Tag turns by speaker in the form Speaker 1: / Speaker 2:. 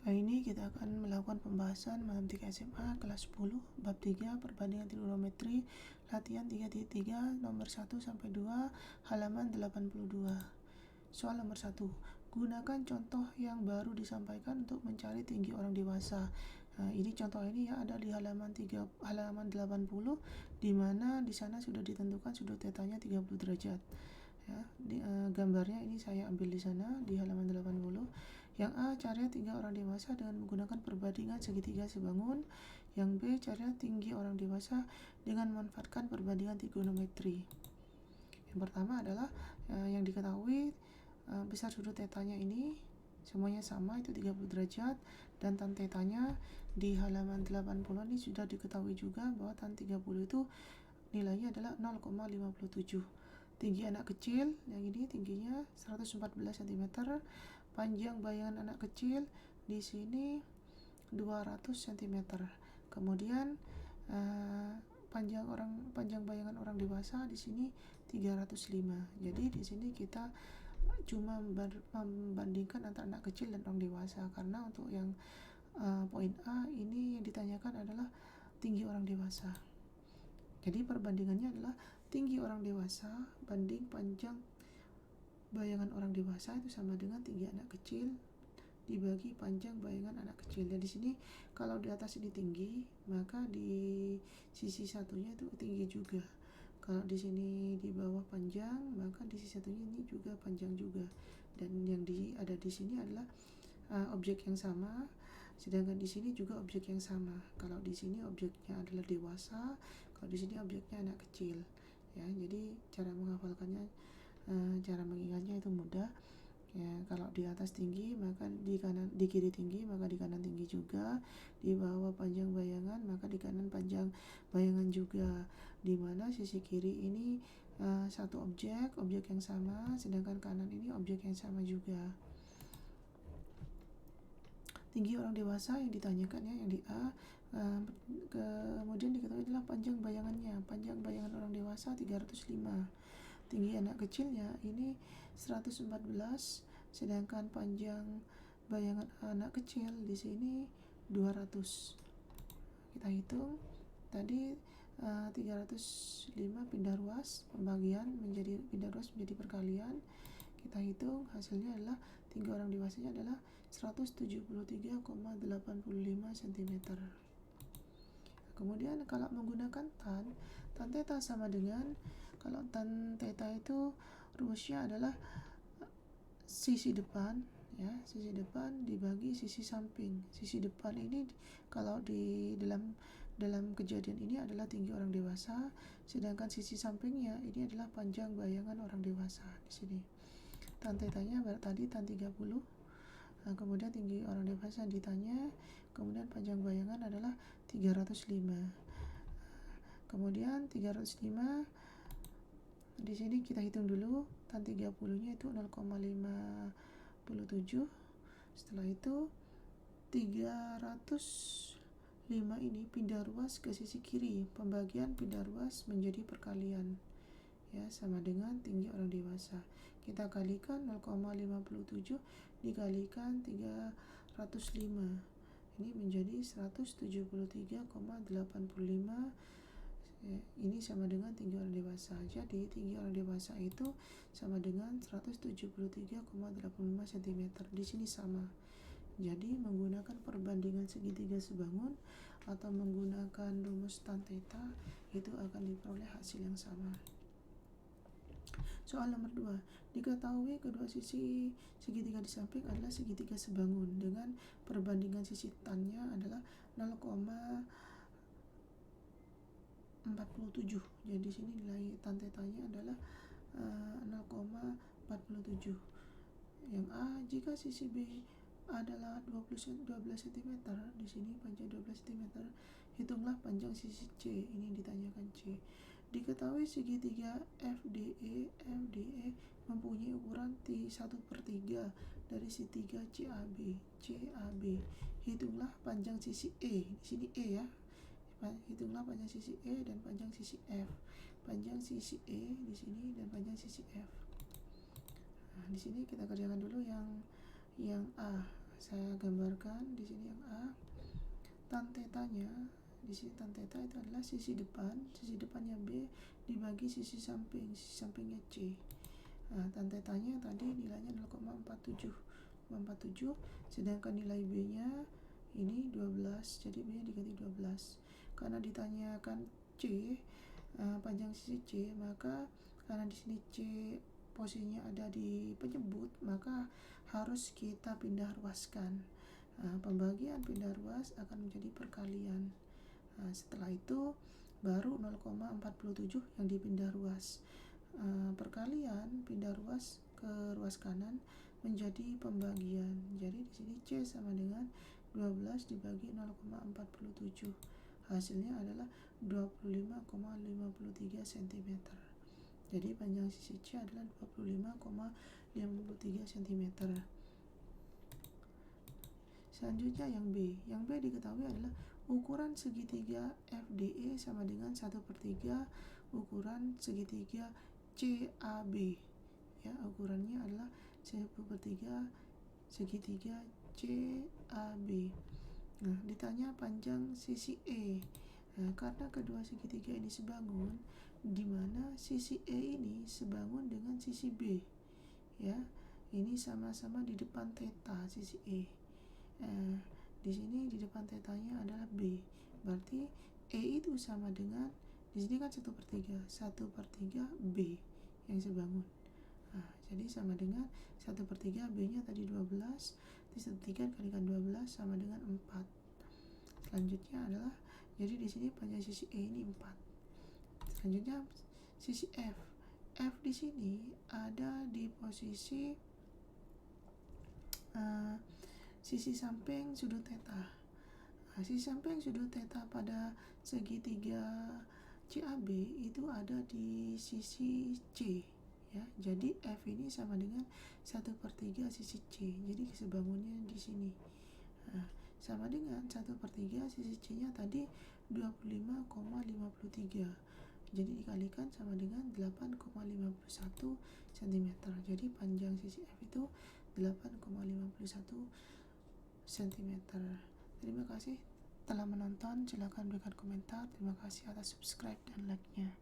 Speaker 1: Kali ini kita akan melakukan pembahasan matematika SMA kelas 10 bab 3 perbandingan trigonometri latihan 3.3 nomor 1 sampai 2 halaman 82. Soal nomor 1. Gunakan contoh yang baru disampaikan untuk mencari tinggi orang dewasa. Nah, ini contoh ini ya ada di halaman 80 di mana di sana sudah ditentukan sudut tetanya 30 derajat. Ya, gambarnya ini saya ambil di sana di halaman 80. Yang A, cari tinggi orang dewasa dengan menggunakan perbandingan segitiga sebangun. Yang B, cari tinggi orang dewasa dengan memanfaatkan perbandingan trigonometri. Yang pertama adalah yang diketahui besar sudut tetanya ini semuanya sama, itu 30 derajat, dan tan tetanya di halaman 80 ini sudah diketahui juga bahwa tan 30 itu nilainya adalah 0,57. Tinggi anak kecil yang ini tingginya 114 cm, panjang bayangan anak kecil di sini 200 cm. Kemudian panjang bayangan orang dewasa di sini 305. Jadi di sini kita cuma membandingkan antara anak kecil dan orang dewasa, karena untuk yang poin A ini yang ditanyakan adalah tinggi orang dewasa. Jadi perbandingannya adalah tinggi orang dewasa banding panjang bayangan orang dewasa itu sama dengan tinggi anak kecil dibagi panjang bayangan anak kecil. Dan di sini kalau di atas ini tinggi, maka di sisi satunya itu tinggi juga. Kalau di sini di bawah panjang, maka di sisi satunya ini juga panjang juga. Dan yang ada di sini adalah objek yang sama, sedangkan di sini juga objek yang sama. Kalau di sini objeknya adalah dewasa, kalau di sini objeknya anak kecil. Ya, jadi cara menghafalkannya, cara mengingatnya itu mudah. Ya, kalau di atas tinggi maka di kiri tinggi, maka di kanan tinggi juga. Di bawah panjang bayangan, maka di kanan panjang bayangan juga. Di mana sisi kiri ini satu objek yang sama, sedangkan kanan ini objek yang sama juga. Tinggi orang dewasa yang ditanyakan ya, yang di A. Kemudian diketahui adalah panjang bayangannya. Panjang bayangan orang dewasa 305. Tinggi anak kecilnya ini 114, sedangkan panjang bayangan anak kecil di sini 200. Kita hitung tadi 305 pindah ruas menjadi perkalian. Kita hitung hasilnya adalah tinggi orang dewasanya adalah 173,85 cm. Kemudian kalau menggunakan tan theta sama dengan, kalau tan theta itu rumusnya adalah sisi depan ya, sisi depan dibagi sisi samping. Sisi depan ini kalau di dalam kejadian ini adalah tinggi orang dewasa, sedangkan sisi sampingnya ini adalah panjang bayangan orang dewasa di sini. Tan tetanya tadi tan 30. Nah, kemudian tinggi orang dewasa ditanya, kemudian panjang bayangan adalah 305. Kemudian 305 di sini kita hitung dulu, tan 30-nya itu 0,57. Setelah itu 305 ini pindah ruas ke sisi kiri, pembagian pindah ruas menjadi perkalian. Ya, sama dengan tinggi orang dewasa. Kita kalikan 0,57 dikalikan 305. Ini menjadi 173,85. Ini sama dengan tinggi orang dewasa. Jadi tinggi orang dewasa itu sama dengan 173,85 cm. Di sini sama. Jadi menggunakan perbandingan segitiga sebangun atau menggunakan rumus tan theta itu akan diperoleh hasil yang sama. Soal nomor 2. Diketahui kedua sisi segitiga di samping adalah segitiga sebangun dengan perbandingan sisi tannya adalah 0,47. Jadi di sini nilai tan tetanya adalah 0,47. Yang A, jika sisi B adalah 12 cm, di sini panjang 12 cm, hitunglah panjang sisi C. Ini ditanyakan C. Diketahui segitiga FDE mempunyai ukuran 1/3 dari segitiga CAB. Hitunglah panjang sisi E. Di sini E ya. Hitunglah panjang sisi E dan panjang sisi F. Panjang sisi E di sini dan panjang sisi F. Nah, di sini kita kerjakan dulu yang A. saya gambarkan di sini yang A. Tan tetanya di sini, tan teta itu adalah sisi depannya B dibagi sisi sampingnya C. Nah, tan tetanya tadi nilainya 0,47, sedangkan nilai B-nya ini 12, jadi B-nya diganti 12. Karena ditanyakan C, panjang sisi C, maka karena di sini C posisinya ada di penyebut, maka harus kita pindah ruaskan. Pembagian pindah ruas akan menjadi perkalian. Setelah itu baru 0,47 yang dipindah ruas. Perkalian pindah ruas ke ruas kanan menjadi pembagian. Jadi di sini C sama dengan 12 dibagi 0,47. Hasilnya adalah 25,53 cm. Jadi panjang sisi C adalah 25,53 cm. Selanjutnya yang B. Yang B diketahui adalah ukuran segitiga FDE sama dengan 1/3 ukuran segitiga CAB. Ya, ukurannya adalah 1/3 segitiga CAB. Nah, ditanya panjang sisi E. Nah, karena kedua segitiga ini sebangun, di mana sisi E ini sebangun dengan sisi B. Ya, ini sama-sama di depan theta sisi E. Di sini di depan tetanya adalah B, berarti E itu sama dengan, di sini kan 1/3 B yang sebangun. Jadi sama dengan 1/3 B nya tadi 12, disatukan kalikan 12 sama dengan 4. Selanjutnya adalah, jadi di sini panjang sisi E ini 4. Selanjutnya sisi F. F di sini ada di posisi sisi samping sudut theta. Sisi samping sudut theta pada segitiga CAB itu ada di sisi C. Ya, jadi F ini sama dengan 1/3 sisi C. Jadi kesebangunnya di sini. Sama dengan 1/3 sisi C nya tadi 25,53. Jadi dikalikan sama dengan 8,51 cm. Jadi panjang sisi F itu 8,51 cm. Terima kasih telah menonton. Silakan berikan komentar. Terima kasih atas subscribe dan like-nya.